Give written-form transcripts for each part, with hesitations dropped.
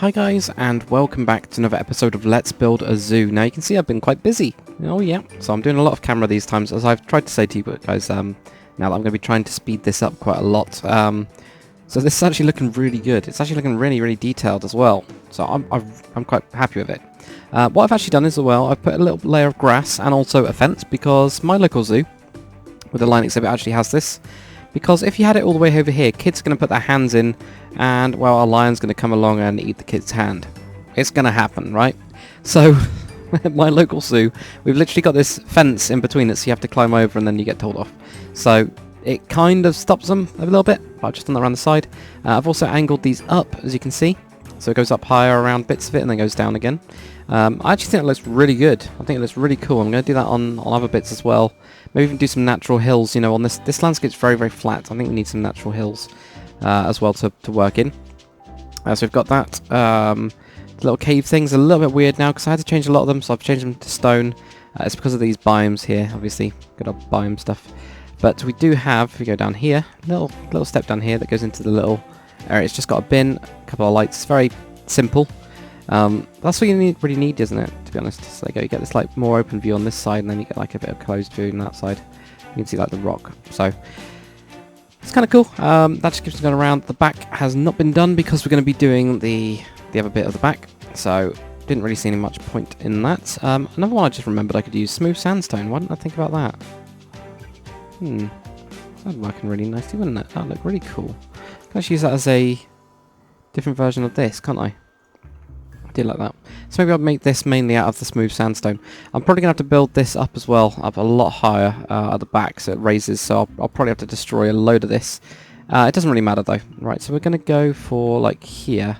Hi guys, and welcome back to another episode of Let's Build a Zoo. Now you can see I've been quite busy. Oh yeah, so I'm doing a lot of camera these times, as I've tried to say to you guys, now that I'm going to be trying to speed this up quite a lot. So this is actually looking really good. It's actually looking really, really detailed as well. So I'm quite happy with it. What I've actually done is, well, I've put a little layer of grass and also a fence, because my local zoo, with the line exhibit, actually has this. Because if you had it all the way over here, kids are going to put their hands in, and, well, a lion's going to come along and eat the kid's hand. It's going to happen, right? So, at my local zoo, we've literally got this fence in between it, so you have to climb over and then you get told off. So, it kind of stops them a little bit, but I've just done that around the side. I've also angled these up, as you can see. So it goes up higher around bits of it and then goes down again. I actually think it looks really good. I think it looks really cool. I'm going to do that on other bits as well. Maybe even do some natural hills, you know, on this landscape's very, very flat. I think we need some natural hills as well to work in. So we've got that. Little cave things are a little bit weird now because I had to change a lot of them, so I've changed them to stone. It's because of these biomes here, obviously. Good old biome stuff. But we do have, if we go down here, little step down here that goes into the little area. It's just got a bin, a couple of lights. It's very simple. That's what you really need, isn't it, to be honest? So you get this like more open view on this side, and then you get like a bit of closed view on that side. You can see like the rock. So it's kind of cool. That just keeps going around. The back has not been done because we're going to be doing the other bit of the back. So didn't really see any much point in that. Another one I just remembered I could use smooth sandstone. Why didn't I think about that? That'd work really nicely, wouldn't it? That'd look really cool. I can actually use that as a different version of this, can't I? I did like that. So maybe I'll make this mainly out of the smooth sandstone. I'm probably going to have to build this up as well, up a lot higher at the back, so it raises, so I'll probably have to destroy a load of this. It doesn't really matter though. Right, so we're going to go for like here.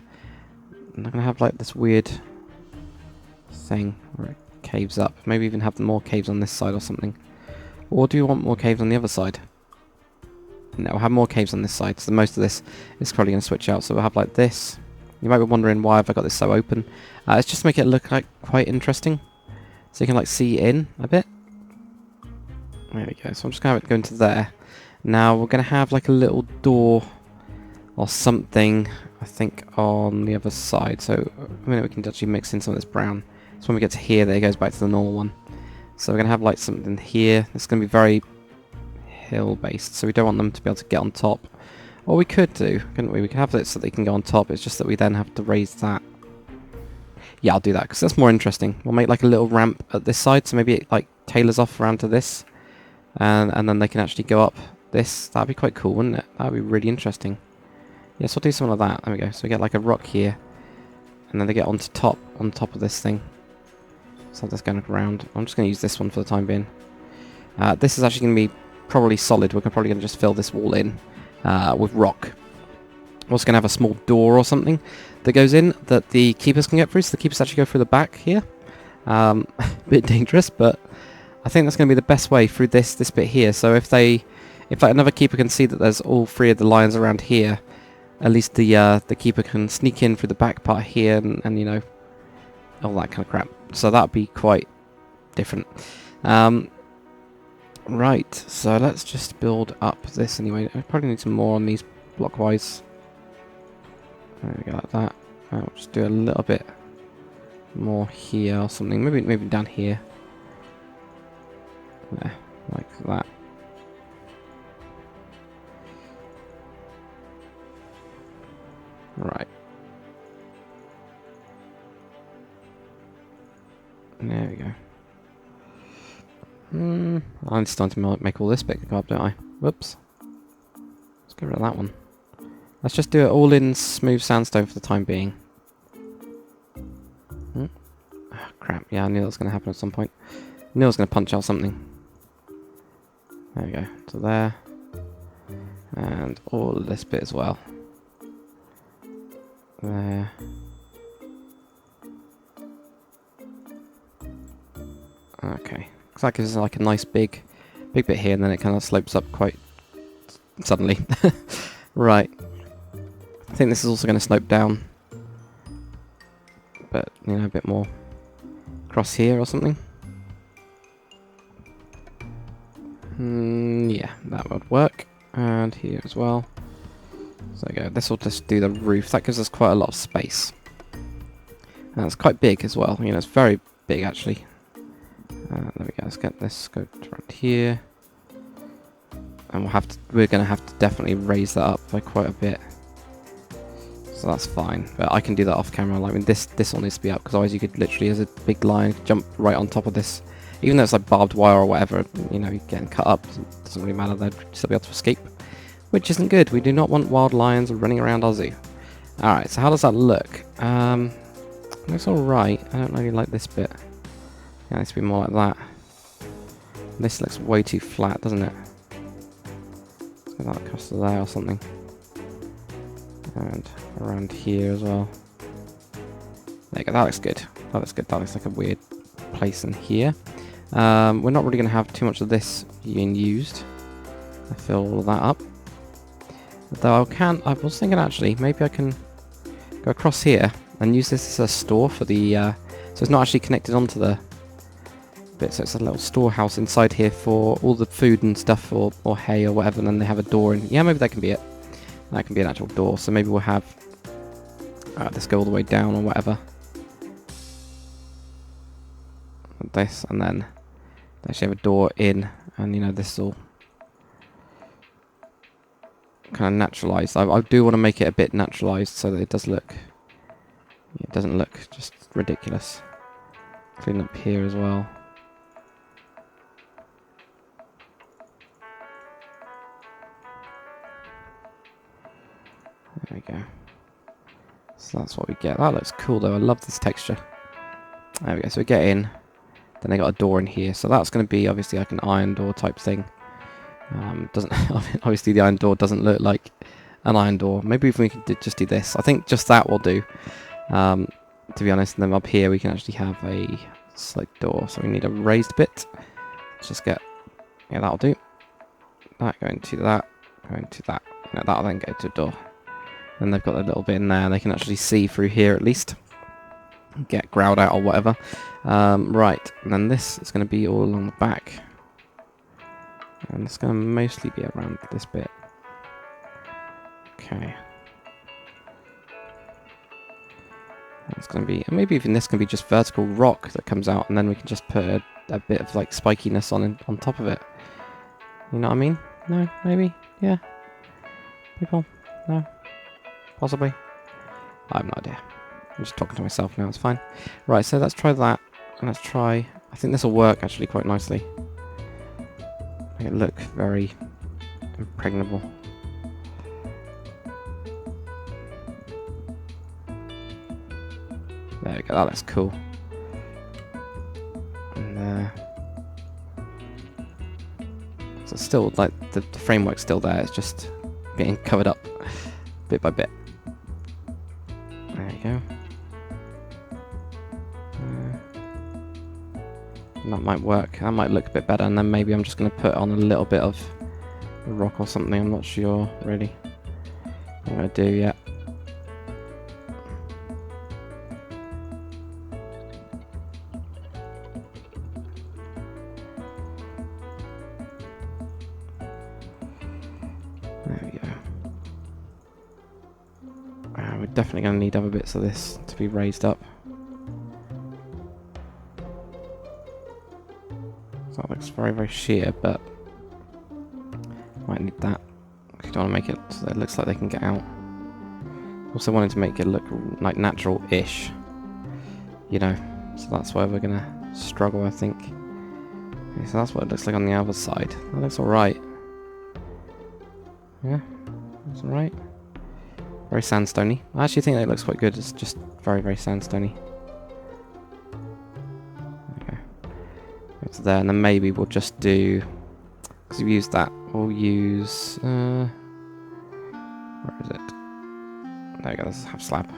And I'm going to have like this weird thing where it caves up. Maybe even have more caves on this side or something. Or do you want more caves on the other side? No, we'll have more caves on this side, so most of this is probably going to switch out. So we'll have like this. You might be wondering why have I got this so open. It's just to make it look like quite interesting. So you can like see in a bit. There we go. So I'm just going to go into there. Now we're going to have like a little door or something, I think, on the other side. So a minute we can actually mix in some of this brown. So when we get to here, there it goes back to the normal one. So we're going to have like something here. It's going to be very hill based, so we don't want them to be able to get on top. Or we could do, couldn't we? We could have it so they can go on top. It's just that we then have to raise that. Yeah, I'll do that because that's more interesting. We'll make like a little ramp at this side, so maybe it like tailors off around to this, and then they can actually go up this. That'd be quite cool, wouldn't it? That'd be really interesting. Yes, we'll do something like that. There we go. So we get like a rock here, and then they get on top of this thing. So that's going around. I'm just going to use this one for the time being. This is actually going to be probably solid. We're probably going to just fill this wall in with rock. We're also going to have a small door or something that goes in that the keepers can get through. So the keepers actually go through the back here. A bit dangerous, but I think that's going to be the best way through this bit here. So if like another keeper can see that there's all three of the lions around here, at least the keeper can sneak in through the back part here and you know, all that kind of crap. So that'd be quite different. Right, so let's just build up this anyway. I probably need some more on these blockwise. There we go, like that. I'll just do a little bit more here or something. Maybe down here. There, like that. Right. There we go. I'm starting to make all this bit go up, don't I? Whoops. Let's get rid of that one. Let's just do it all in smooth sandstone for the time being. Oh, crap. Yeah, I knew that was going to happen at some point. I knew I was going to punch out something. There we go. So there. And all of this bit as well. There. Okay. So that gives us like a nice big bit here, and then it kind of slopes up quite suddenly. Right. I think this is also going to slope down, but you know, a bit more across here or something. Yeah, that would work. And here as well. So there you go. This will just do the roof. That gives us quite a lot of space. And it's quite big as well. You know, it's very big actually. There we go. Let's get this. Go around here, and we're going to have to definitely raise that up by quite a bit. So that's fine, but I can do that off camera. Like, I mean, this all needs to be up, because otherwise you could literally, as a big lion, jump right on top of this. Even though it's like barbed wire or whatever, you know, you're getting cut up. Doesn't really matter. They'd still be able to escape, which isn't good. We do not want wild lions running around our zoo. All right, so how does that look? Looks all right. I don't really like this bit. Yeah, it needs to be more like that. This looks way too flat, doesn't it? Let's get that across to there or something. And around here as well. There you go, that looks good. That looks good. That looks like a weird place in here. We're not really going to have too much of this being used. I fill all of that up. Though I was thinking actually, maybe I can go across here and use this as a store for the... so it's not actually connected onto the bit, so it's a little storehouse inside here for all the food and stuff, or hay or whatever, and then they have a door in. Yeah, maybe that can be it. That can be an actual door, so maybe we'll have this go all the way down or whatever. Like this, and then they actually have a door in, and you know, this will kind of naturalised. I do want to make it a bit naturalised so that it does look... It doesn't look just ridiculous. Clean up here as well. There we go. So that's what we get. That looks cool though. I love this texture. There we go. So we get in. Then they got a door in here. So that's going to be obviously like an iron door type thing. Doesn't obviously the iron door doesn't look like an iron door. Maybe if we could just do this. I think just that will do. To be honest. And then up here we can actually have a slight door. So we need a raised bit. Let's just get... Yeah, that'll do. That going to that. Going to that. No, that'll then go to a door. And they've got a little bit in there. They can actually see through here at least. Get growled out or whatever. Right. And then this is going to be all along the back. And it's going to mostly be around this bit. Okay. It's going to be... Maybe even this can be just vertical rock that comes out. And then we can just put a bit of like spikiness on top of it. You know what I mean? No? Maybe? Yeah? People? No? Possibly. I have no idea. I'm just talking to myself now, it's fine. Right, so let's try that. And let's try... I think this will work actually quite nicely. Make it look very impregnable. There we go, that looks cool. And there. So it's still, like, the framework's still there, it's just getting covered up bit by bit. There you go. And that might work. That might look a bit better. And then maybe I'm just going to put on a little bit of rock or something. I'm not sure, really. What I'm going to do yet. There we go. We're definitely going to need other bits of this to be raised up. So that looks very, very sheer, but might need that. I don't want to make it so that it looks like they can get out. Also wanted to make it look like natural-ish, you know. So that's why we're going to struggle, I think. Okay, so that's what it looks like on the other side. That looks alright. Yeah, that's alright. Very sandstony. I actually think that looks quite good. It's just very, very sandstony. Okay. It's there, and then maybe we'll just do... Because we've used that. We'll use... where is it? There we go, this is half slab.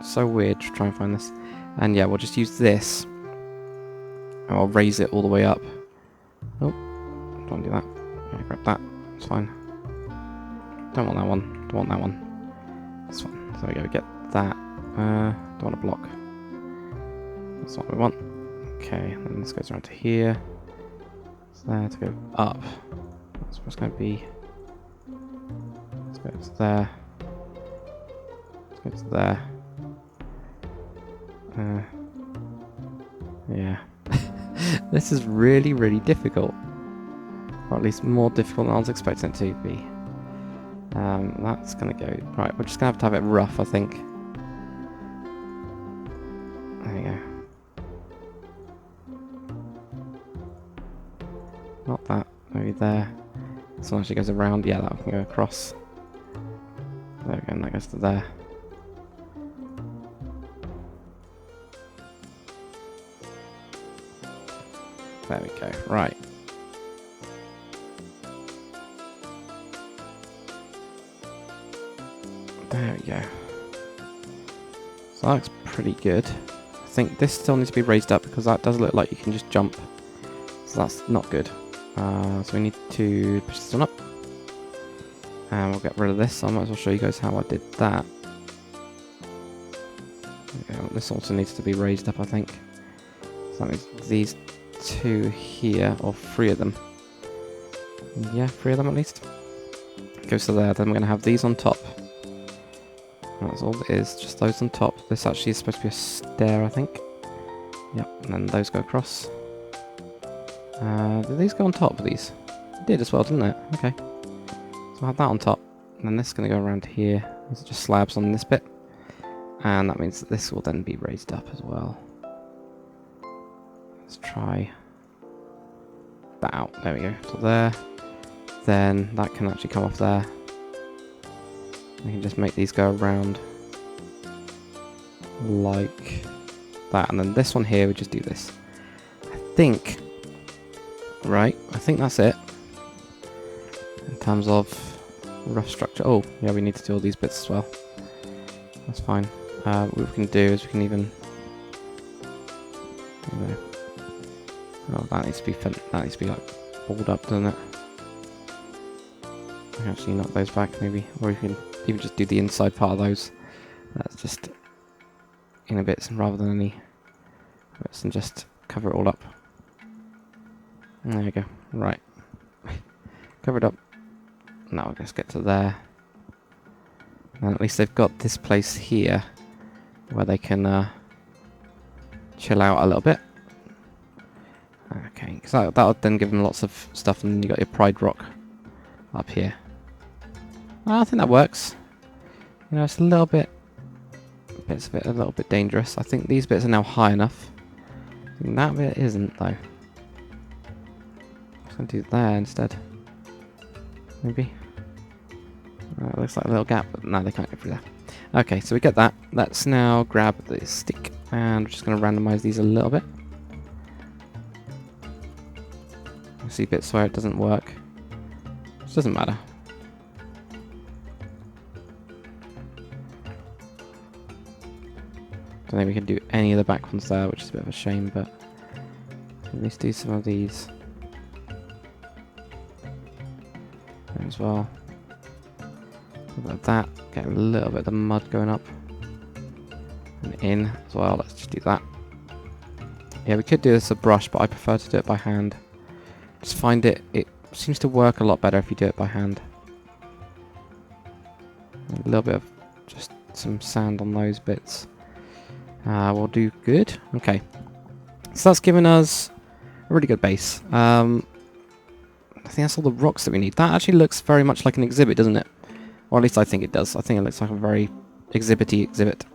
So weird to try and find this. And yeah, we'll just use this. And I'll raise it all the way up. Oh, don't want to do that. Yeah, grab that. It's fine. Don't want that one. Don't want that one. This one. So there we go, we get that. Don't want to block. That's what we want. Okay, and then this goes around to here. It's there to go up. That's where it's going to be. Let's go to there. Let's go to there. Yeah. This is really, really difficult. Or at least more difficult than I was expecting it to be. That's going to go... Right, we're just going to have it rough, I think. There you go. Not that. Maybe there. This one actually goes around. Yeah, that one can go across. There we go, and that goes to there. There we go. Right. There we go. So that looks pretty good. I think this still needs to be raised up because that does look like you can just jump. So that's not good. So we need to push this one up. And we'll get rid of this. I might as well show you guys how I did that. Okay, this also needs to be raised up, I think. So that means these two here, or three of them. Yeah, three of them at least. Goes to there. Then we're going to have these on top. That's all it is, just those on top. This actually is supposed to be a stair, I think. Yep, and then those go across. Did these go on top of these? It did as well, didn't it? Okay. So I'll have that on top. And then this is going to go around here. These are just slabs on this bit. And that means that this will then be raised up as well. Let's try that out. There we go. So there. Then that can actually come off there. We can just make these go around like that. And then this one here, we just do this. I think, right, I think that's it. In terms of rough structure. Oh, yeah, we need to do all these bits as well. That's fine. What we can do is we can even... Oh, that needs to be like balled up, doesn't it? We can actually knock those back maybe. Or we can even just do the inside part of those. That's just in a bits rather than any bits, and just cover it all up. There we go. Right. Cover it up. Now we'll just get to there. And at least they've got this place here where they can chill out a little bit. Okay, because that would then give them lots of stuff, and then you got your pride rock up here. I think that works. You know, it's a little bit, bits of it a little bit dangerous. I think these bits are now high enough. I think that bit isn't though. I'm going to do there instead. Maybe. It looks like a little gap, but no, they can't get through there. Okay, so we get that. Let's now grab the stick, and we're just going to randomize these a little bit. I see bits where it doesn't work. Which doesn't matter. Don't think we can do any of the back ones there, which is a bit of a shame, but at least do some of these there as well. Like that, get a little bit of the mud going up and in as well. Let's just do that. Yeah, we could do this with a brush, but I prefer to do it by hand. Just find it seems to work a lot better if you do it by hand. A little bit of just some sand on those bits. We'll do good. Okay. So that's given us a really good base. I think that's all the rocks that we need. That actually looks very much like an exhibit, doesn't it? Or at least I think it does. I think it looks like a very exhibity exhibit.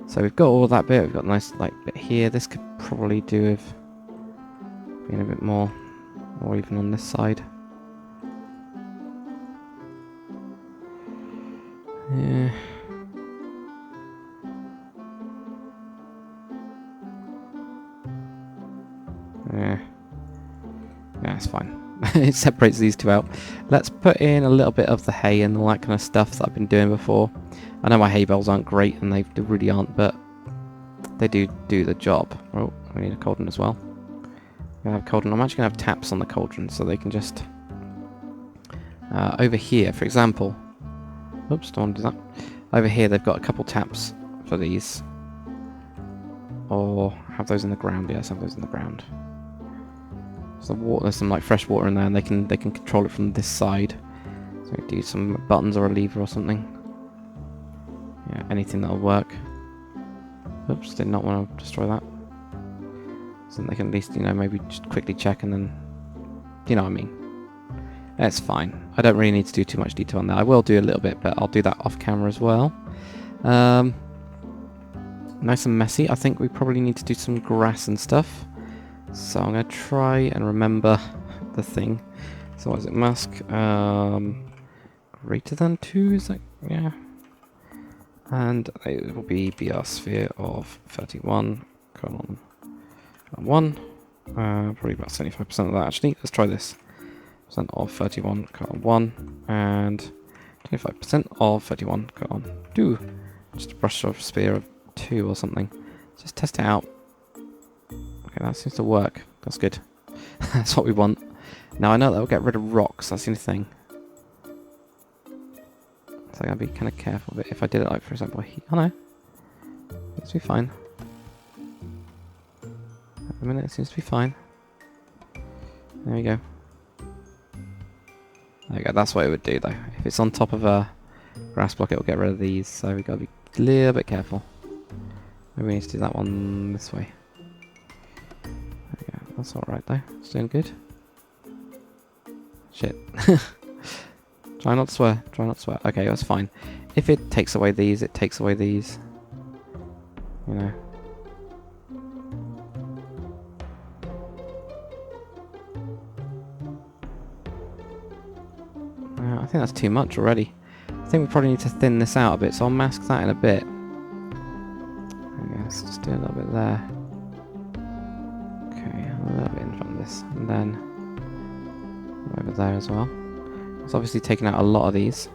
So we've got all that bit. We've got a nice bit here. This could probably do with being a bit more, or even on this side. Yeah. Yeah, that's fine. It separates these two out. Let's put in a little bit of the hay and all that kind of stuff that I've been doing before. I know my hay bales aren't great, and they really aren't, but they do the job. Oh, we need a cauldron as well. We're gonna have a cauldron. I'm actually gonna have taps on the cauldron so they can just over here, for example. Oops, don't want to do that. Over here, they've got a couple taps for these, or have those in the ground. Yes, have those in the ground. So there's some like fresh water in there, and they can control it from this side. So we do some buttons or a lever or something. Yeah, anything that'll work. Oops, did not want to destroy that. So they can at least, you know, maybe just quickly check and then... You know what I mean. It's fine. I don't really need to do too much detail on that. I will do a little bit, but I'll do that off camera as well. Nice and messy. I think we probably need to do some grass and stuff. So I'm going to try and remember the thing. So what is it? Mask. Greater than 2, is that? Yeah. And it will be BR sphere of 31, colon 1. Probably about 75% of that actually. Let's try this. Percent of 31, colon 1. And 25% of 31, colon 2. Just a brush off sphere of 2 or something. Just test it out. Okay, that seems to work. That's good. That's what we want. Now I know that will get rid of rocks. That's the only thing. So I gotta be kind of careful of it. If I did it, like for example, here. Oh no, seems to be fine. At the minute, it seems to be fine. There we go. There we go. That's what it would do, though. If it's on top of a grass block, it will get rid of these. So we gotta be a little bit careful. Maybe we need to do that one this way. There we go. That's all right, though. It's doing good. Shit. Try not to swear. Try not to swear. Okay, that's fine. If it takes away these, it takes away these. You know. I think that's too much already. I think we probably need to thin this out a bit, so I'll mask that in a bit. I guess just do a little bit there. Okay, a little bit in front of this, and then over there as well. It's obviously taking out a lot of these.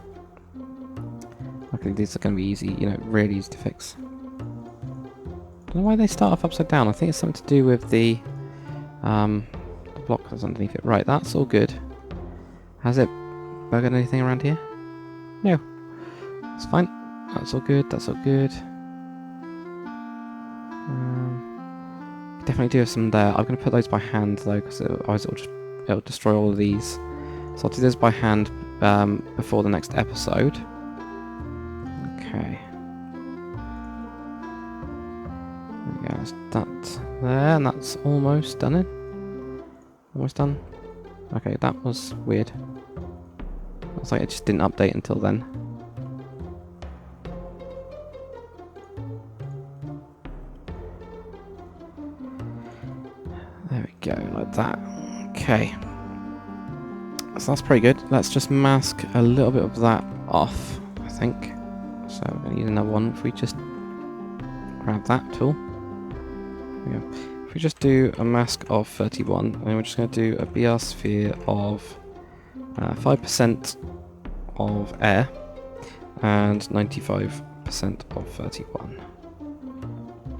Luckily these are going to be easy, you know, really easy to fix. Don't know why they start off upside down. I think it's something to do with the block that's underneath it. Right, that's all good. Has it buggered anything around here? No. It's fine. That's all good, that's all good. Definitely do have some there. I'm going to put those by hand though, because otherwise it'll destroy all of these. So I'll do this by hand before the next episode. Okay. There we go, that's that there, and that's almost done it. Almost done. Okay, that was weird. Looks like it just didn't update until then. There we go, like that. Okay. So that's pretty good. Let's just mask a little bit of that off, I think. So we're going to use another one. If we just grab that tool. There we go. If we just do a mask of 31, and then we're just going to do a BR sphere of 5% of air and 95% of 31.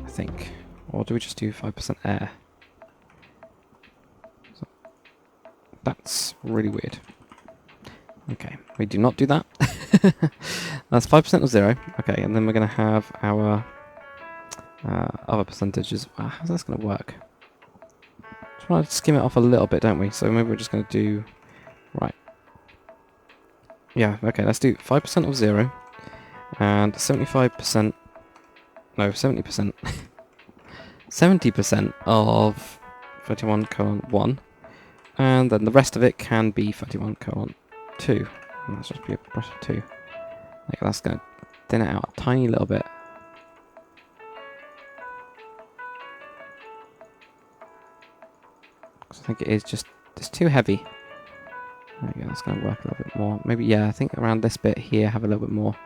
I think. Or do we just do 5% air? That's really weird. Okay, we do not do that. That's 5% of 0. Okay, and then we're going to have our other percentages. How's this going to work? Just want to skim it off a little bit, don't we? So maybe we're just going to do... Right. Yeah, okay, let's do 5% of 0. And 75%... No, 70%. 70% of 31:1. And then the rest of it can be 31:2. And let's just be a brush of 2. Like that's going to thin it out a tiny little bit. Because I think it is just, it's too heavy. There we go, that's going to work a little bit more. Maybe, yeah, I think around this bit here have a little bit more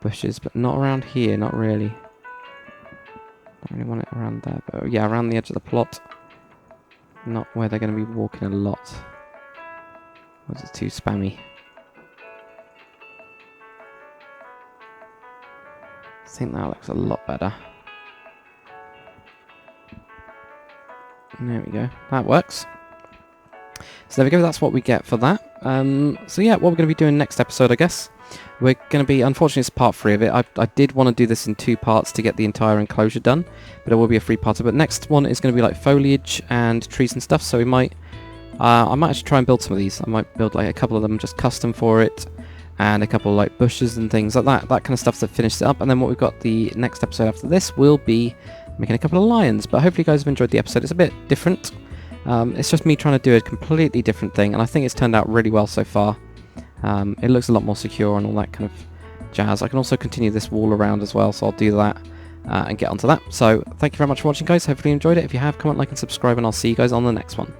bushes, but not around here, not really. Don't really want it around there, but yeah, around the edge of the plot. Not where they're going to be walking a lot. Or is it too spammy? I think that looks a lot better. There we go. That works. So there we go. That's what we get for that. So yeah, what we're going to be doing next episode, I guess. We're going to be, unfortunately it's part 3 of it. I did want to do this in 2 parts to get the entire enclosure done, but it will be a 3-parter. But next one is going to be like foliage and trees and stuff, so we might, I might actually try and build some of these. I might build like a couple of them just custom for it, and a couple of like bushes and things like that. That kind of stuff that finished it up. And then what we've got the next episode after this will be making a couple of lions. But hopefully you guys have enjoyed the episode. It's a bit different. It's just me trying to do a completely different thing, and I think it's turned out really well so far. It looks a lot more secure and all that kind of jazz. I can also continue this wall around as well, so I'll do that and get onto that. So thank you very much for watching, guys. Hopefully you enjoyed it. If you have, comment, like and subscribe, and I'll see you guys on the next one.